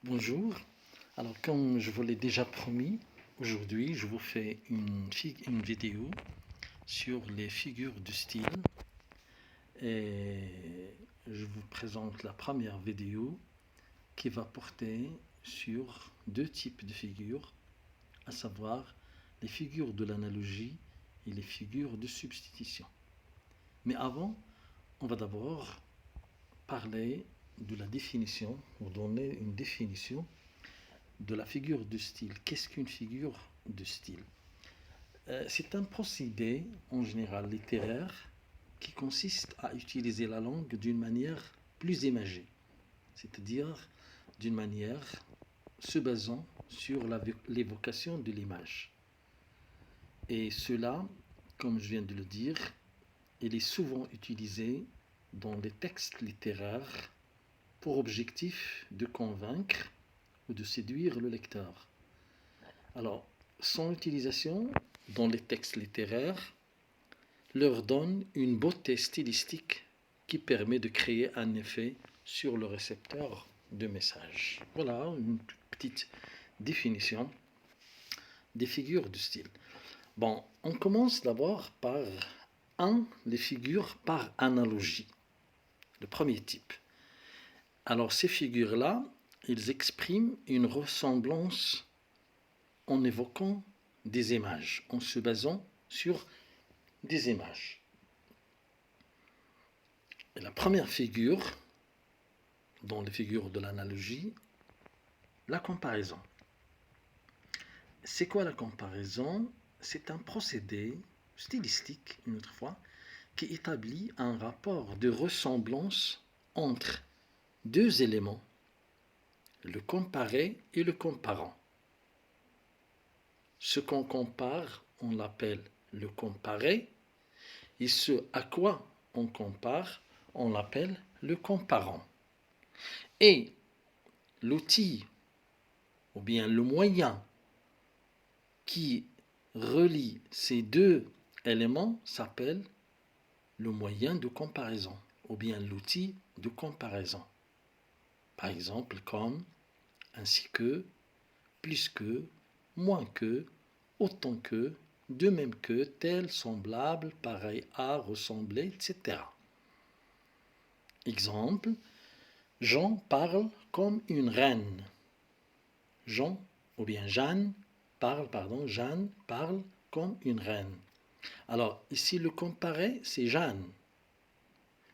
Bonjour. Alors, comme je vous l'ai déjà promis, aujourd'hui, je vous fais une vidéo sur les figures du style. Et je vous présente la première vidéo qui va porter sur deux types de figures, à savoir les figures de l'analogie et les figures de substitution. Mais avant, on va d'abord parler de la définition, ou donner une définition de la figure de style. Qu'est-ce qu'une figure de style? C'est un procédé, en général littéraire, qui consiste à utiliser la langue d'une manière plus imagée, c'est-à-dire d'une manière se basant sur l'évocation de l'image. Et cela, comme je viens de le dire, il est souvent utilisé dans les textes littéraires pour objectif de convaincre ou de séduire le lecteur. Alors, son utilisation dans les textes littéraires leur donne une beauté stylistique qui permet de créer un effet sur le récepteur de message. Voilà une petite définition des figures de style. Bon, on commence d'abord par les figures par analogie, le premier type. Alors, ces figures-là, ils expriment une ressemblance en évoquant des images, en se basant sur des images. Et la première figure, dans les figures de l'analogie, la comparaison. C'est quoi la comparaison? C'est un procédé stylistique, une autre fois, qui établit un rapport de ressemblance entre deux éléments, le comparé et le comparant. Ce qu'on compare, on l'appelle le comparé, et ce à quoi on compare, on l'appelle le comparant. Et l'outil, ou bien le moyen qui relie ces deux éléments s'appelle le moyen de comparaison, ou bien l'outil de comparaison. Par exemple, comme, ainsi que, plus que, moins que, autant que, de même que, tel, semblable, pareil à, ressembler, etc. Exemple, Jean parle comme une reine. Jean, ou bien Jeanne parle comme une reine. Alors, ici, le comparé, c'est Jeanne.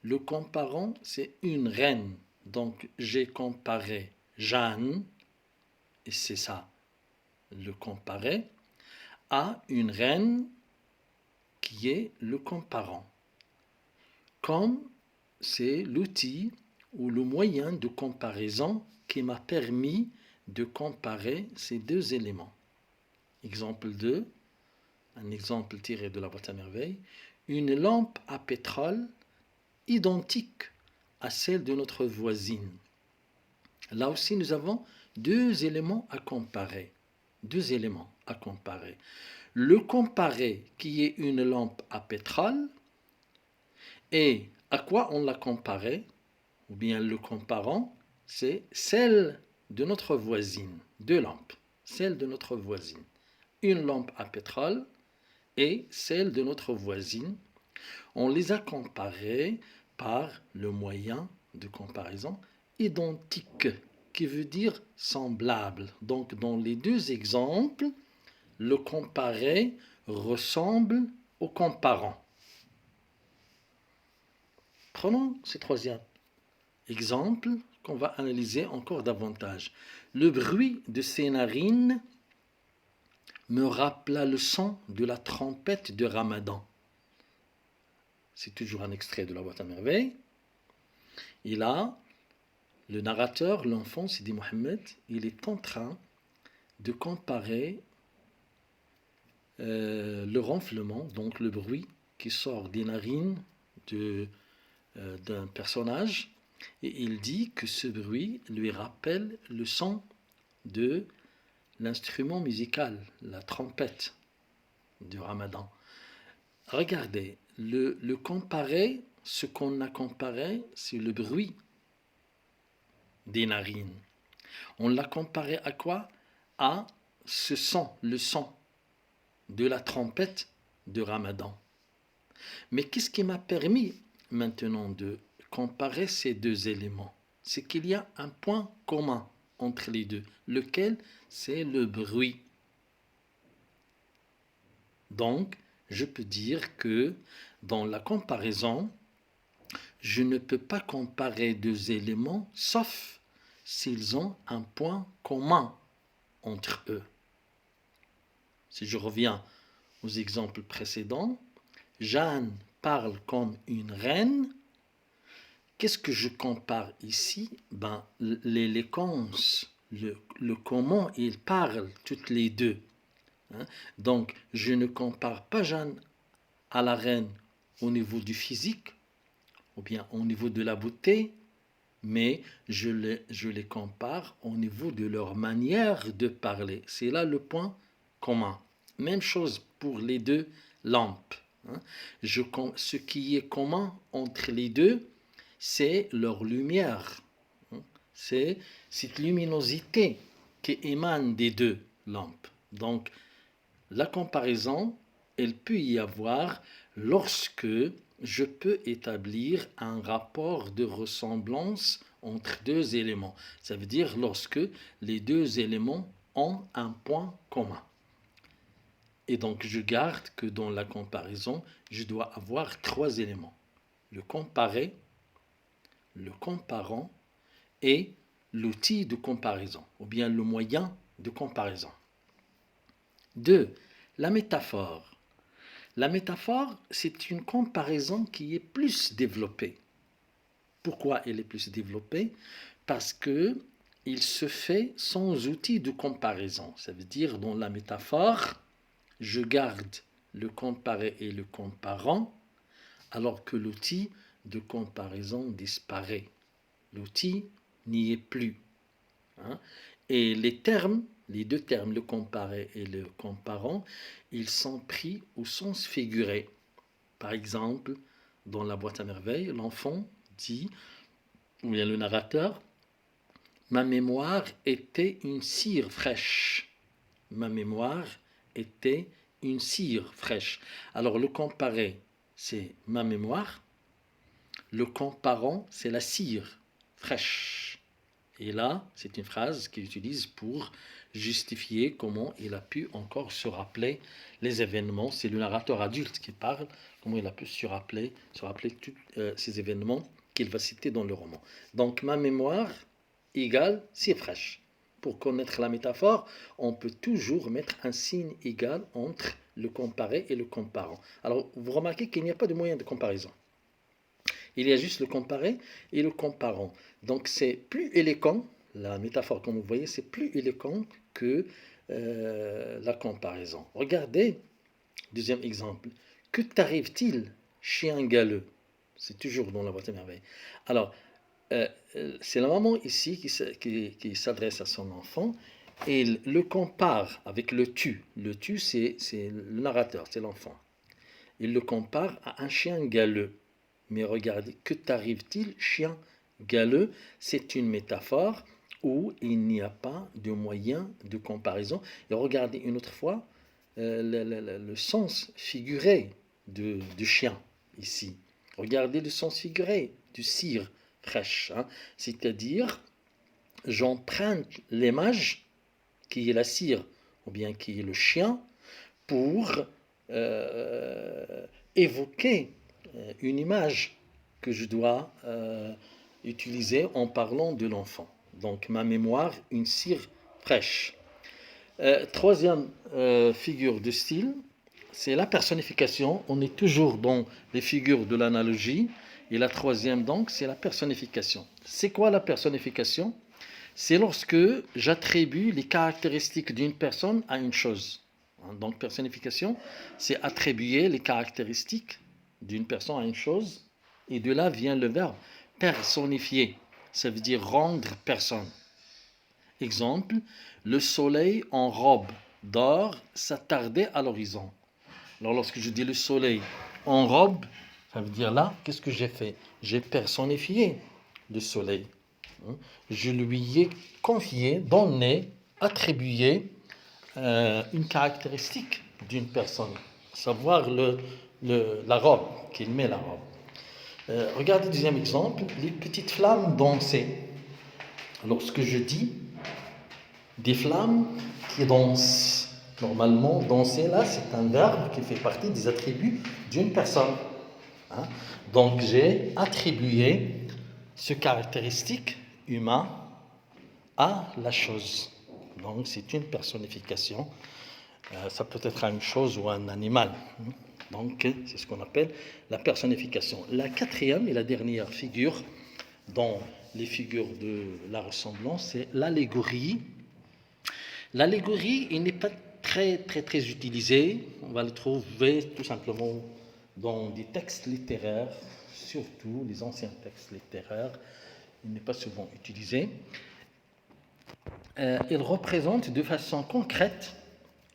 Le comparant, c'est une reine. Donc, j'ai comparé Jeanne, et c'est ça, le comparé, à une reine qui est le comparant. Comme c'est l'outil ou le moyen de comparaison qui m'a permis de comparer ces deux éléments. Exemple 2, un exemple tiré de la boîte à merveilles, une lampe à pétrole identique à celle de notre voisine. Là aussi, nous avons deux éléments à comparer. Deux éléments à comparer. Le comparé qui est une lampe à pétrole et à quoi on l'a comparé, ou bien le comparant, c'est celle de notre voisine. Deux lampes, celle de notre voisine. Une lampe à pétrole et celle de notre voisine. On les a comparées par le moyen de comparaison identique, qui veut dire semblable. Donc, dans les deux exemples, le comparé ressemble au comparant. Prenons ce troisième exemple qu'on va analyser encore davantage. Le bruit de ses narines me rappela le son de la trompette de Ramadan. C'est toujours un extrait de la boîte à merveilles. Et là, le narrateur, l'enfant Sidi Mohamed, il est en train de comparer le ronflement, donc le bruit qui sort des narines d'un personnage, et il dit que ce bruit lui rappelle le son de l'instrument musical, la trompette du Ramadan. Regardez, le comparé, ce qu'on a comparé, c'est le bruit des narines. On l'a comparé à quoi? À ce son, le son de la trompette de Ramadan. Mais qu'est-ce qui m'a permis maintenant de comparer ces deux éléments? C'est qu'il y a un point commun entre les deux, lequel c'est le bruit. Donc, je peux dire que dans la comparaison, je ne peux pas comparer deux éléments sauf s'ils ont un point commun entre eux. Si je reviens aux exemples précédents, Jeanne parle comme une reine. Qu'est-ce que je compare ici? L'élégance, le comment ils parlent toutes les deux. Donc, je ne compare pas Jeanne à la reine au niveau du physique, ou bien au niveau de la beauté, mais je les compare au niveau de leur manière de parler. C'est là le point commun. Même chose pour les deux lampes. Ce qui est commun entre les deux, c'est leur lumière. C'est cette luminosité qui émane des deux lampes. Donc, la comparaison, elle peut y avoir lorsque je peux établir un rapport de ressemblance entre deux éléments. Ça veut dire lorsque les deux éléments ont un point commun. Et donc, je garde que dans la comparaison, je dois avoir trois éléments. Le comparé, le comparant et l'outil de comparaison, ou bien le moyen de comparaison. 2. La métaphore. La métaphore, c'est une comparaison qui est plus développée. Pourquoi elle est plus développée? Parce que il se fait sans outil de comparaison. Ça veut dire, dans la métaphore, je garde le comparé et le comparant, alors que l'outil de comparaison disparaît. L'outil n'y est plus. Et les termes, les deux termes, le comparé et le comparant, ils sont pris au sens figuré. Par exemple, dans la boîte à merveilles, l'enfant dit, ou bien le narrateur, ma mémoire était une cire fraîche. Ma mémoire était une cire fraîche. Alors le comparé, c'est ma mémoire. Le comparant, c'est la cire fraîche. Et là, c'est une phrase qu'il utilise pour justifier comment il a pu encore se rappeler les événements. C'est le narrateur adulte qui parle, comment il a pu se rappeler tous ces événements qu'il va citer dans le roman. Donc, ma mémoire égale cire fraîche. Pour connaître la métaphore, on peut toujours mettre un signe égal entre le comparé et le comparant. Alors, vous remarquez qu'il n'y a pas de moyen de comparaison. Il y a juste le comparé et le comparant. Donc c'est plus élégant, la métaphore comme vous voyez, c'est plus élégant que la comparaison. Regardez, deuxième exemple. Que t'arrive-t-il, chien galeux? C'est toujours dans la boîte à merveilles. Alors, c'est la maman ici qui s'adresse à son enfant et il le compare avec le tu. Le tu, c'est le narrateur, c'est l'enfant. Il le compare à un chien galeux. Mais regardez, que t'arrive-t-il, chien galeux? C'est une métaphore où il n'y a pas de moyen de comparaison. Et regardez une autre fois le sens figuré du chien ici. Regardez le sens figuré du cire fraîche. C'est-à-dire, j'emprunte l'image qui est la cire ou bien qui est le chien pour évoquer une image que je dois utiliser en parlant de l'enfant. Donc ma mémoire, une cire fraîche. Troisième figure de style, c'est la personnification. On est toujours dans les figures de l'analogie. Et la troisième donc, c'est la personnification. C'est quoi la personnification? C'est lorsque j'attribue les caractéristiques d'une personne à une chose. Donc personnification, c'est attribuer les caractéristiques d'une personne à une chose, et de là vient le verbe personnifier, ça veut dire rendre personne. Exemple, le soleil en robe d'or s'attardait à l'horizon. Alors lorsque je dis le soleil en robe, ça veut dire là, qu'est-ce que j'ai fait? J'ai personnifié le soleil. Je lui ai confié, donné, attribué une caractéristique d'une personne, savoir la robe, qu'il met la robe. Regardez, deuxième exemple, les petites flammes dansaient. Lorsque je dis des flammes qui dansent, normalement, danser là, c'est un verbe qui fait partie des attributs d'une personne. Donc, j'ai attribué ce caractéristique humain à la chose. Donc, c'est une personnification. Ça peut être une chose ou un animal. Donc, c'est ce qu'on appelle la personnification. La quatrième et la dernière figure dans les figures de la ressemblance, c'est l'allégorie. L'allégorie, il n'est pas très utilisé. On va le trouver tout simplement dans des textes littéraires, surtout les anciens textes littéraires. Il n'est pas souvent utilisé. Il représente de façon concrète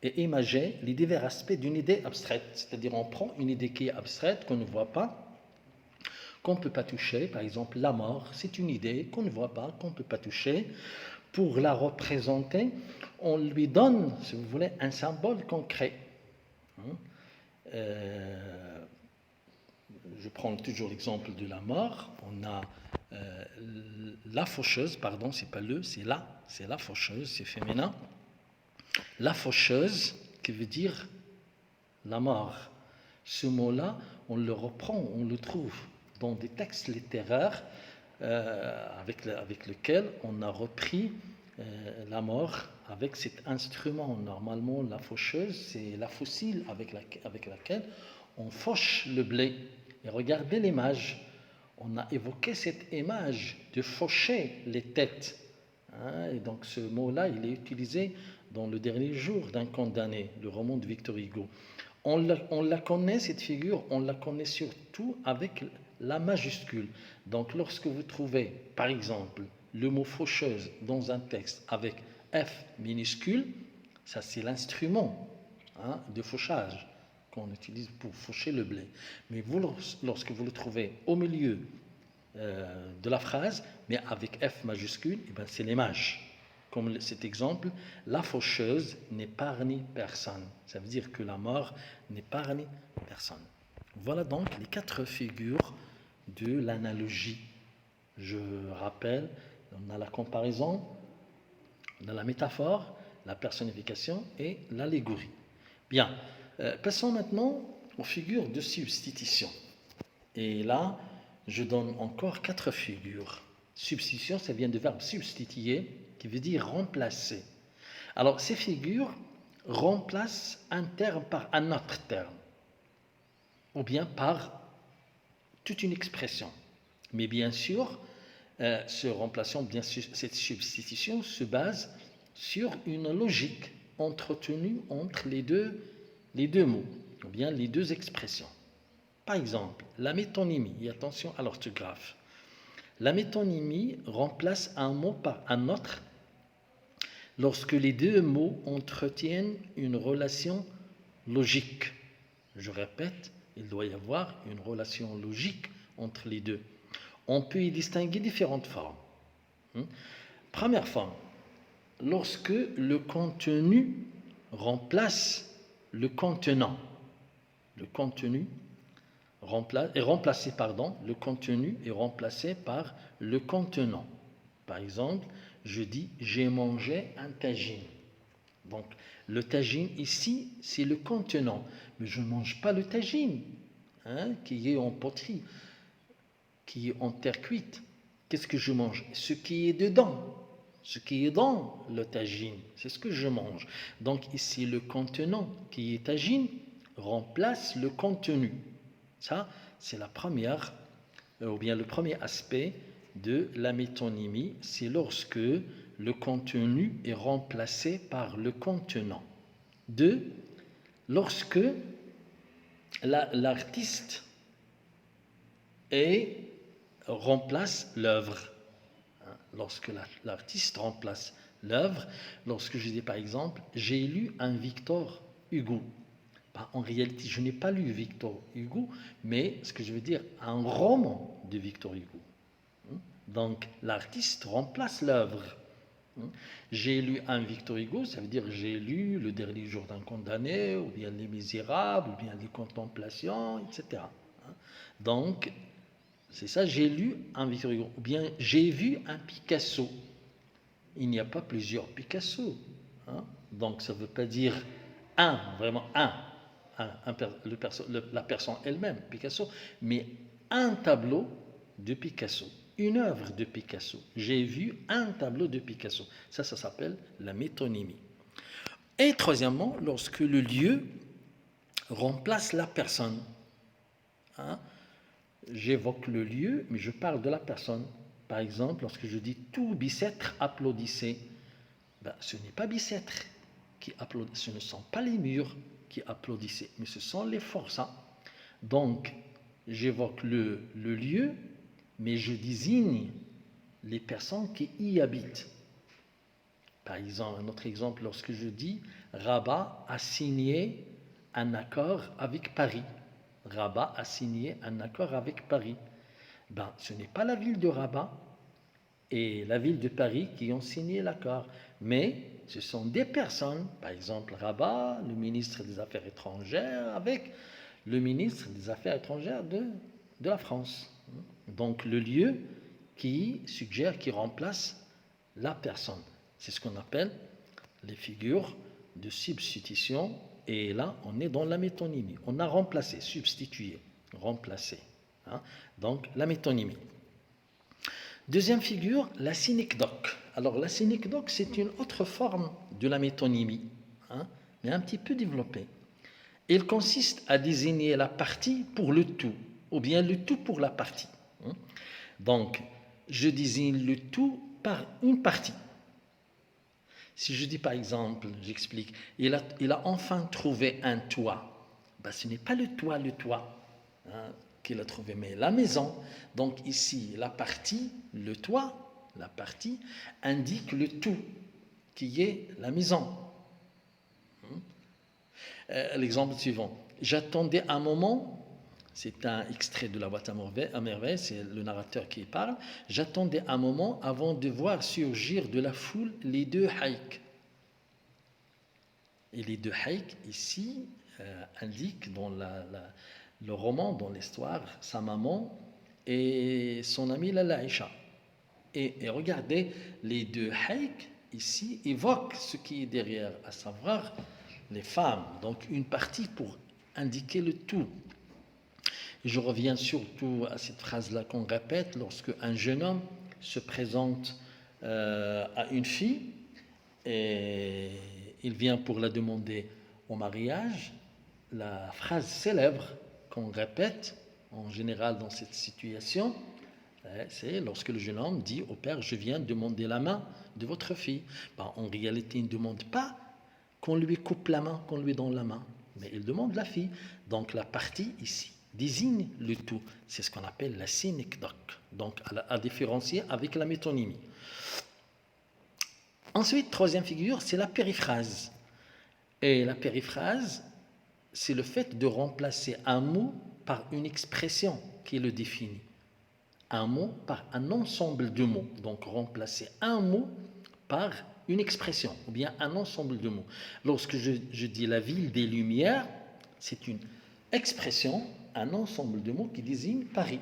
et imagée les divers aspects d'une idée abstraite. C'est-à-dire, on prend une idée qui est abstraite, qu'on ne voit pas, qu'on ne peut pas toucher. Par exemple, la mort, c'est une idée qu'on ne voit pas, qu'on ne peut pas toucher. Pour la représenter, on lui donne, si vous voulez, un symbole concret. Je prends toujours l'exemple de la mort. On a la faucheuse, pardon, c'est pas le, c'est la faucheuse, c'est féminin. La faucheuse, qui veut dire la mort. Ce mot-là, on le reprend, on le trouve dans des textes littéraires avec lesquels on a repris la mort avec cet instrument. Normalement, la faucheuse, c'est la faucille avec laquelle on fauche le blé. Et regardez l'image. On a évoqué cette image de faucher les têtes. Et donc ce mot-là, il est utilisé dans Le dernier jour d'un condamné, le roman de Victor Hugo. On la connaît, cette figure, on la connaît surtout avec la majuscule. Donc lorsque vous trouvez, par exemple, le mot faucheuse dans un texte avec F minuscule, ça c'est l'instrument de fauchage qu'on utilise pour faucher le blé. Mais vous, lorsque vous le trouvez au milieu de la phrase, mais avec F majuscule, c'est l'image. Comme cet exemple, la faucheuse n'épargne personne. Ça veut dire que la mort n'épargne personne. Voilà donc les 4 figures de l'analogie. Je rappelle, on a la comparaison, on a la métaphore, la personnification et l'allégorie. Bien, passons maintenant aux figures de substitution. Et là, je donne encore 4 figures. Substitution, ça vient du verbe substituer, qui veut dire remplacer. Alors, ces figures remplacent un terme par un autre terme, ou bien par toute une expression. Mais bien sûr, ce remplacement, bien sûr, cette substitution se base sur une logique entretenue entre les deux mots, ou bien les deux expressions. Par exemple, la métonymie, et attention à l'orthographe. La métonymie remplace un mot par un autre lorsque les deux mots entretiennent une relation logique. Je répète, il doit y avoir une relation logique entre les deux. On peut y distinguer différentes formes. Première forme, lorsque le contenu remplace le contenant. Le contenu le contenu est remplacé par le contenant. Par exemple, je dis j'ai mangé un tagine. Donc le tagine ici, c'est le contenant. Mais je ne mange pas le tagine, qui est en poterie, qui est en terre cuite. Qu'est-ce que je mange? Ce qui est dedans. Ce qui est dans le tagine, c'est ce que je mange. Donc ici, le contenant qui est tagine remplace le contenu. Ça, c'est la première, ou bien le premier aspect de la métonymie, c'est lorsque le contenu est remplacé par le contenant. 2, lorsque l'artiste remplace l'œuvre. Lorsque l'artiste remplace l'œuvre, lorsque je dis par exemple, j'ai lu un Victor Hugo. En réalité, je n'ai pas lu Victor Hugo, mais ce que je veux dire, un roman de Victor Hugo. Donc, l'artiste remplace l'œuvre. J'ai lu un Victor Hugo, ça veut dire j'ai lu Le Dernier Jour d'un condamné, ou bien Les Misérables, ou bien Les Contemplations, etc. Donc, c'est ça, j'ai lu un Victor Hugo. Ou bien j'ai vu un Picasso. Il n'y a pas plusieurs Picasso. Donc, ça ne veut pas dire un, vraiment la personne elle-même, Picasso, mais un tableau de Picasso, une œuvre de Picasso. J'ai vu un tableau de Picasso. Ça s'appelle la métonymie. Et troisièmement, lorsque le lieu remplace la personne. J'évoque le lieu, mais je parle de la personne. Par exemple, lorsque je dis tout Bicêtre applaudissait, ce n'est pas Bicêtre qui applaudissait, ce ne sont pas les murs qui applaudissaient, mais ce sont les forçats. Donc, j'évoque le lieu, mais je désigne les personnes qui y habitent. Par exemple, un autre exemple, lorsque je dis Rabat a signé un accord avec Paris. Rabat a signé un accord avec Paris. Ce n'est pas la ville de Rabat et la ville de Paris qui ont signé l'accord, mais ce sont des personnes, par exemple Rabat, le ministre des Affaires étrangères, avec le ministre des Affaires étrangères de la France. Donc le lieu qui suggère, qui remplace la personne. C'est ce qu'on appelle les figures de substitution. Et là, on est dans la métonymie. On a remplacé, substitué, remplacé. Donc, la métonymie. Deuxième figure, la synecdoque. Alors, la synecdoque, c'est une autre forme de la métonymie, mais un petit peu développée. Elle consiste à désigner la partie pour le tout, ou bien le tout pour la partie. Donc, je désigne le tout par une partie. Si je dis par exemple, j'explique, il a enfin trouvé un toit. Ce n'est pas le toit qu'il a trouvé, mais la maison. Donc ici, la partie, le toit, la partie, indique le tout, qui est la maison. L'exemple suivant. J'attendais un moment, c'est un extrait de La Boîte à merveille, c'est le narrateur qui parle. J'attendais un moment avant de voir surgir de la foule les deux haïks. Et les deux haïks, ici, indiquent dans le roman, dans l'histoire, sa maman et son amie Lala Aïcha. Et regardez, les deux haïks, ici, évoquent ce qui est derrière, à savoir les femmes. Donc, une partie pour indiquer le tout. Je reviens surtout à cette phrase-là qu'on répète lorsque un jeune homme se présente à une fille et il vient pour la demander au mariage. La phrase célèbre qu'on répète en général dans cette situation, c'est lorsque le jeune homme dit au père « Je viens demander la main de votre fille ». En réalité, il ne demande pas qu'on lui coupe la main, qu'on lui donne la main, mais il demande la fille. Donc la partie ici désigne le tout. C'est ce qu'on appelle la synecdoque, donc à différencier avec la métonymie. Ensuite, troisième figure, c'est la périphrase. Et la périphrase, c'est le fait de remplacer un mot par une expression qui le définit. Un mot par un ensemble de mots. Donc, remplacer un mot par une expression, ou bien un ensemble de mots. Lorsque je dis la ville des Lumières, c'est une expression, un ensemble de mots qui désigne Paris.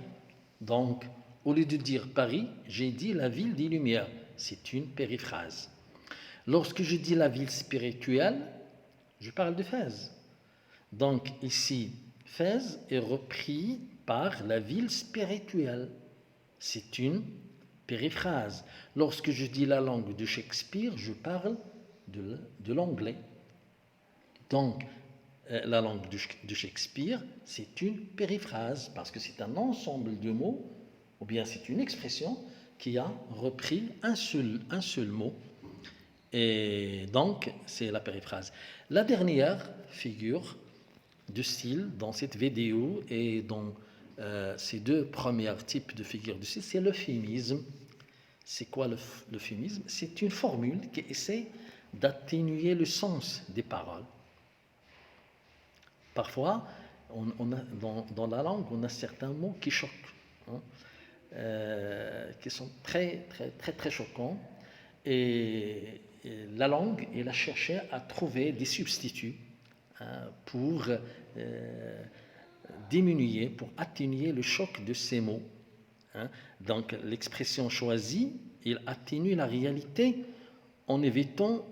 Donc, au lieu de dire Paris, j'ai dit la ville des Lumières. C'est une périphrase. Lorsque je dis la ville spirituelle, je parle de Fès. Donc ici, Fès est repris par la ville spirituelle. C'est une périphrase. Lorsque je dis la langue de Shakespeare, je parle de l'anglais. Donc, la langue de Shakespeare, c'est une périphrase parce que c'est un ensemble de mots, ou bien c'est une expression qui a repris un seul mot. Et donc, c'est la périphrase. La dernière figure de style dans cette vidéo et dans ces deux premiers types de figures de style, c'est l'euphémisme. C'est quoi l'euphémisme? C'est une formule qui essaie d'atténuer le sens des paroles. Parfois, dans la langue, on a certains mots qui choquent. qui sont très, très, très, très choquants. Et la langue, elle a cherché à trouver des substituts pour diminuer, pour atténuer le choc de ces mots. Donc l'expression choisie, il atténue la réalité en évitant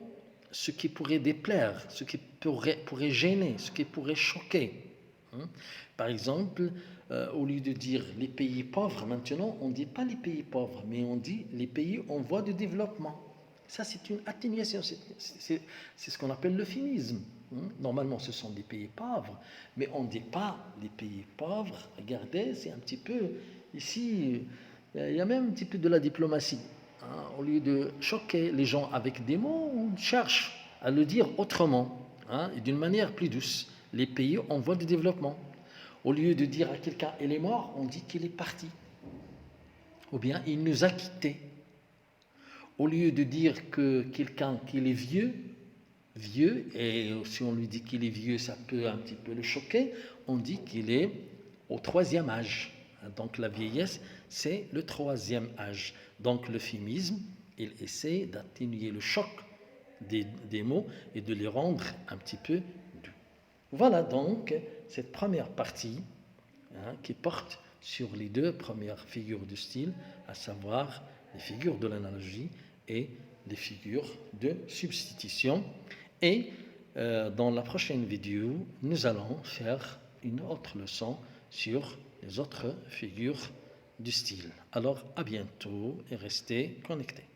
ce qui pourrait déplaire, ce qui pourrait gêner, ce qui pourrait choquer. Par exemple, au lieu de dire les pays pauvres, maintenant, on ne dit pas les pays pauvres, mais on dit les pays en voie de développement. Ça, c'est une atténuation, c'est ce qu'on appelle l'euphémisme. Normalement, ce sont des pays pauvres, mais on ne dit pas les pays pauvres. Regardez, c'est un petit peu, ici, il y a même un petit peu de la diplomatie. Au lieu de choquer les gens avec des mots, on cherche à le dire autrement, et d'une manière plus douce. Les pays en voie de développement. Au lieu de dire à quelqu'un « il est mort », on dit qu'il est parti. Ou bien « il nous a quittés ». Au lieu de dire que quelqu'un qu'il est vieux, et si on lui dit qu'il est vieux, ça peut un petit peu le choquer, on dit qu'il est au 3e âge. Donc la vieillesse, c'est le 3e âge. Donc l'euphémisme, il essaie d'atténuer le choc des mots et de les rendre un petit peu doux. Voilà donc cette première partie qui porte sur les 2 premières figures du style, à savoir les figures de l'analogie et les figures de substitution. Et dans la prochaine vidéo, nous allons faire une autre leçon sur les autres figures du style. Alors à bientôt et restez connectés.